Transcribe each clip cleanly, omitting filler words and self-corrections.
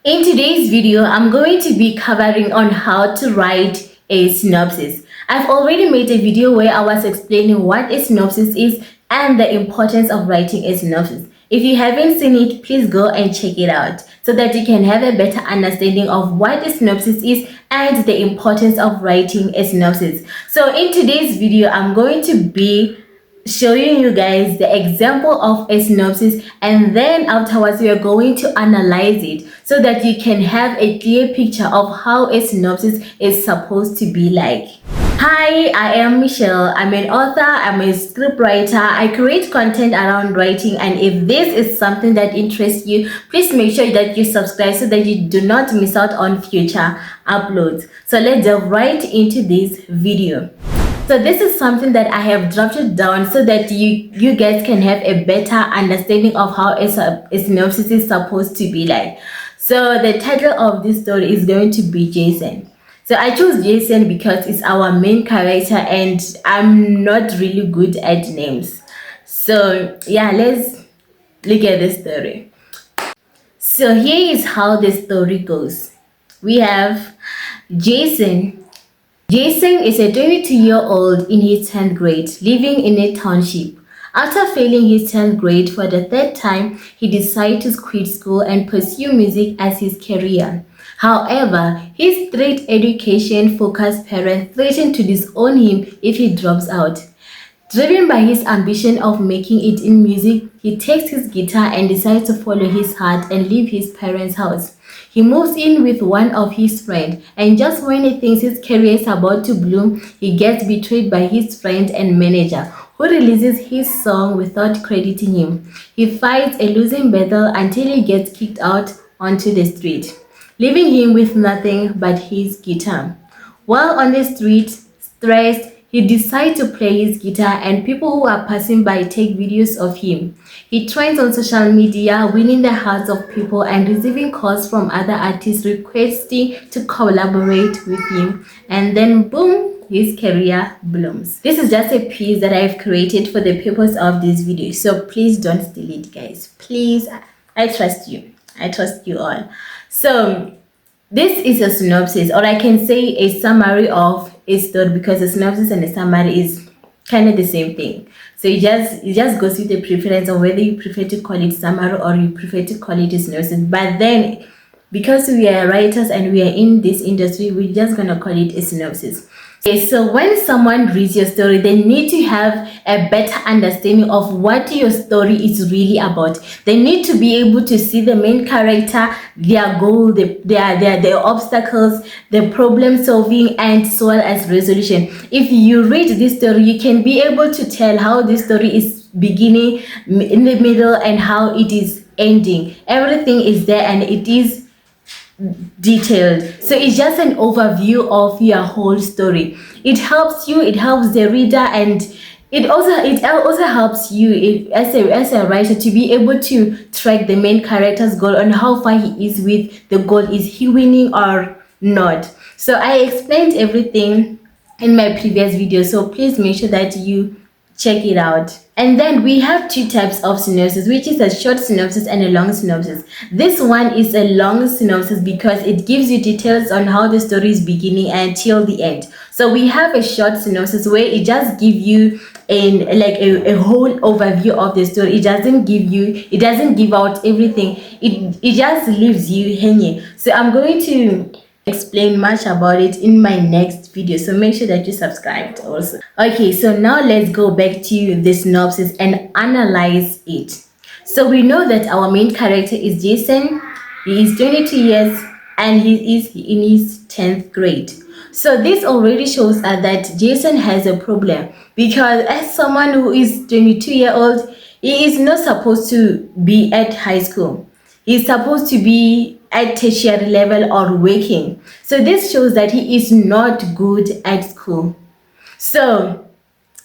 In today's video, I'm going to be covering on how to write a synopsis. I've already made a video where I was explaining what a synopsis is and the importance of writing a synopsis. If you haven't seen it, please go and check it out so that you can have a better understanding of what a synopsis is and the importance of writing a synopsis. So in today's video, I'm going to be showing you guys the example of a synopsis, and then afterwards we are going to analyze it so that you can have a clear picture of how a synopsis is supposed to be like. Hi, I am Michelle. I'm an author, I'm a scriptwriter. I create content around writing, and if this is something that interests you, please make sure that you subscribe so that you do not miss out on future uploads. So let's dive right into this video. So this is something that I have drafted down so that you guys can have a better understanding of how a synopsis is supposed to be like. So the title of this story is going to be Jason. So I chose Jason because it's our main character and I'm not really good at names. So yeah, let's look at the story. So here is how the story goes. We have Jason. Jason is a 22-year-old in his 10th grade, living in a township. After failing his 10th grade for the third time, he decided to quit school and pursue music as his career. However, his strict education-focused parents threaten to disown him if he drops out. Driven by his ambition of making it in music, he takes his guitar and decides to follow his heart and leave his parents' house. He moves in with one of his friends, and just when he thinks his career is about to bloom, he gets betrayed by his friend and manager, who releases his song without crediting him. He fights a losing battle until he gets kicked out onto the street, leaving him with nothing but his guitar. While on the street, stressed, he decides to play his guitar, and people who are passing by take videos of him. He trends on social media, winning the hearts of people and receiving calls from other artists requesting to collaborate with him. And then boom, his career blooms. This is just a piece that I've created for the purpose of this video. So please don't steal it, guys. Please, I trust you. I trust you all. So this is a synopsis, or I can say a summary of a story, because a synopsis and a summary is kind of the same thing. So it just goes with the preference of whether you prefer to call it summary or you prefer to call it a synopsis. But then, because we are writers and we are in this industry, we're just gonna call it a synopsis. Okay, so when someone reads your story, they need to have a better understanding of what your story is really about. They need to be able to see the main character, their goal, their obstacles, the problem solving, and as well as resolution. If you read this story, you can be able to tell how this story is beginning, in the middle, and how it is ending. Everything is there and it is detailed. So it's just an overview of your whole story. It helps you, it helps the reader, and it also helps you as a writer to be able to track the main character's goal and how far he is with the goal. Is he winning or not? So I explained everything in my previous video, so please make sure that you check it out. And then we have two types of synopsis, which is a short synopsis and a long synopsis. This one is a long synopsis because it gives you details on how the story is beginning until the end. So we have a short synopsis where it just gives you a whole overview of the story. It doesn't give out everything. It just leaves you hanging. So I'm going to explain much about it in my next video, so make sure that you subscribed also. Okay, so now let's go back to the synopsis and analyze it. So we know that our main character is Jason. He is 22 years and he is in his 10th grade. So this already shows us that Jason has a problem, because as someone who is 22-year-old, he is not supposed to be at high school. He's supposed to be at tertiary level or working. So this shows that he is not good at school. So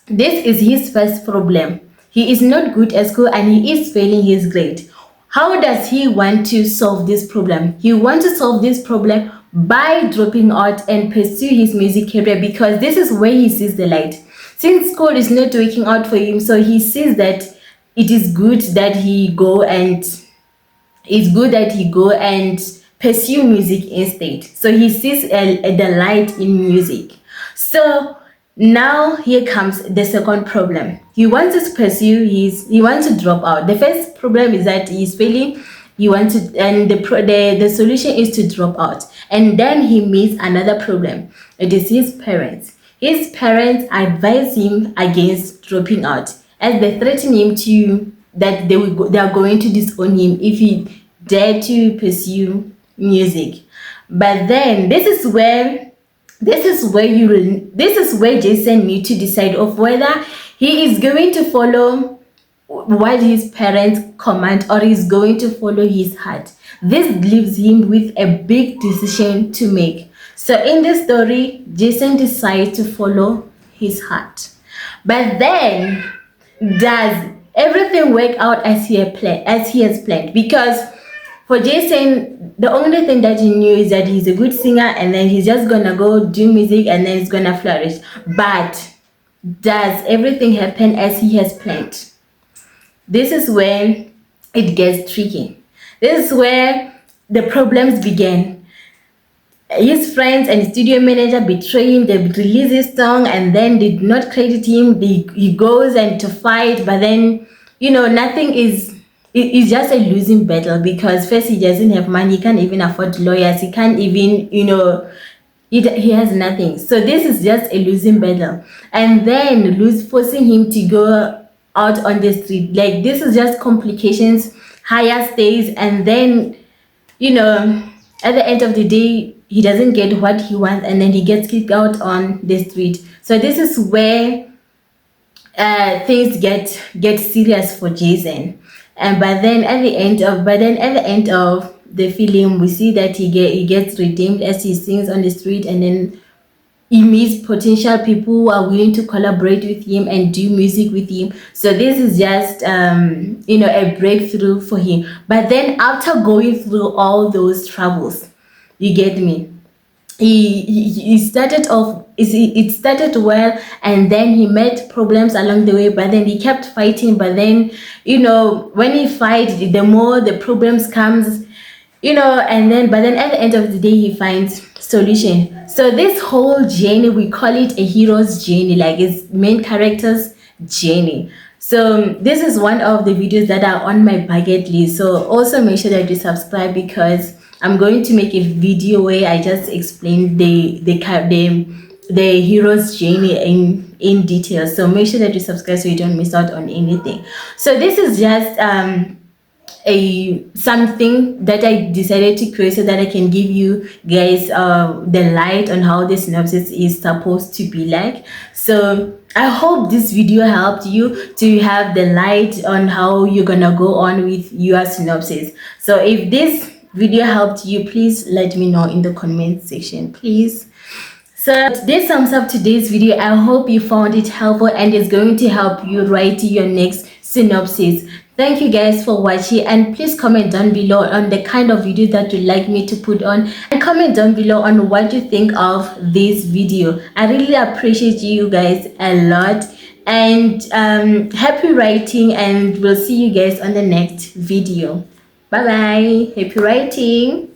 this is his first problem. He is not good at school and he is failing his grade. How does he want to solve this problem? He wants to solve this problem by dropping out and pursue his music career, because this is where he sees the light. Since school is not working out for him, so he sees that it is good that he go and pursue music instead. So he sees a delight in music. So now here comes the second problem. He wants to pursue he wants to drop out. The first problem is that he's failing. He wants to, and the solution is to drop out. And then he meets another problem. It is his parents. His parents advise him against dropping out, as they threaten him to that they are going to disown him if he dare to pursue music. But then this is where Jason need to decide of whether he is going to follow what his parents command or is going to follow his heart. This leaves him with a big decision to make. So in this story, Jason decides to follow his heart. But then, does everything work out as he has planned? Because for Jason, the only thing that he knew is that he's a good singer and then he's just gonna go do music and then it's gonna flourish. But does everything happen as he has planned? This is where it gets tricky. This is where the problems begin. His friends and studio manager betray him. They release his song and then they do not credit him. He goes and to fight, but then nothing is. It's just a losing battle because first he doesn't have money. He can't even afford lawyers. He can't even he has nothing. So this is just a losing battle, and then forcing him to go out on the street. Like, this is just complications, higher stakes, and then at the end of the day he doesn't get what he wants and then he gets kicked out on the street. So this is where things get serious for Jason. And but then at the end of the film, we see that he gets redeemed as he sings on the street, and then he meets potential people who are willing to collaborate with him and do music with him. So this is just a breakthrough for him. But then after going through all those troubles, you get me, he started off, it started well, and then he met problems along the way, but then he kept fighting. But then when he fights, the more the problems comes, and then but then at the end of the day he finds solution. So this whole journey, we call it a hero's journey, like it's main character's journey. So this is one of the videos that are on my bucket list. So also make sure that you subscribe, because I'm going to make a video where I just explain the hero's journey in detail. So make sure that you subscribe so you don't miss out on anything. So this is just something that I decided to create so that I can give you guys the light on how the synopsis is supposed to be like. So I hope this video helped you to have the light on how you're gonna go on with your synopsis. So if this video helped you, please let me know in the comment section, please. So this sums up today's video. I hope you found it helpful and it's going to help you write your next synopsis. Thank you guys for watching, and please comment down below on the kind of video that you'd like me to put on, and comment down below on what you think of this video. I really appreciate you guys a lot, and happy writing, and we'll see you guys on the next video. Bye bye. Happy writing.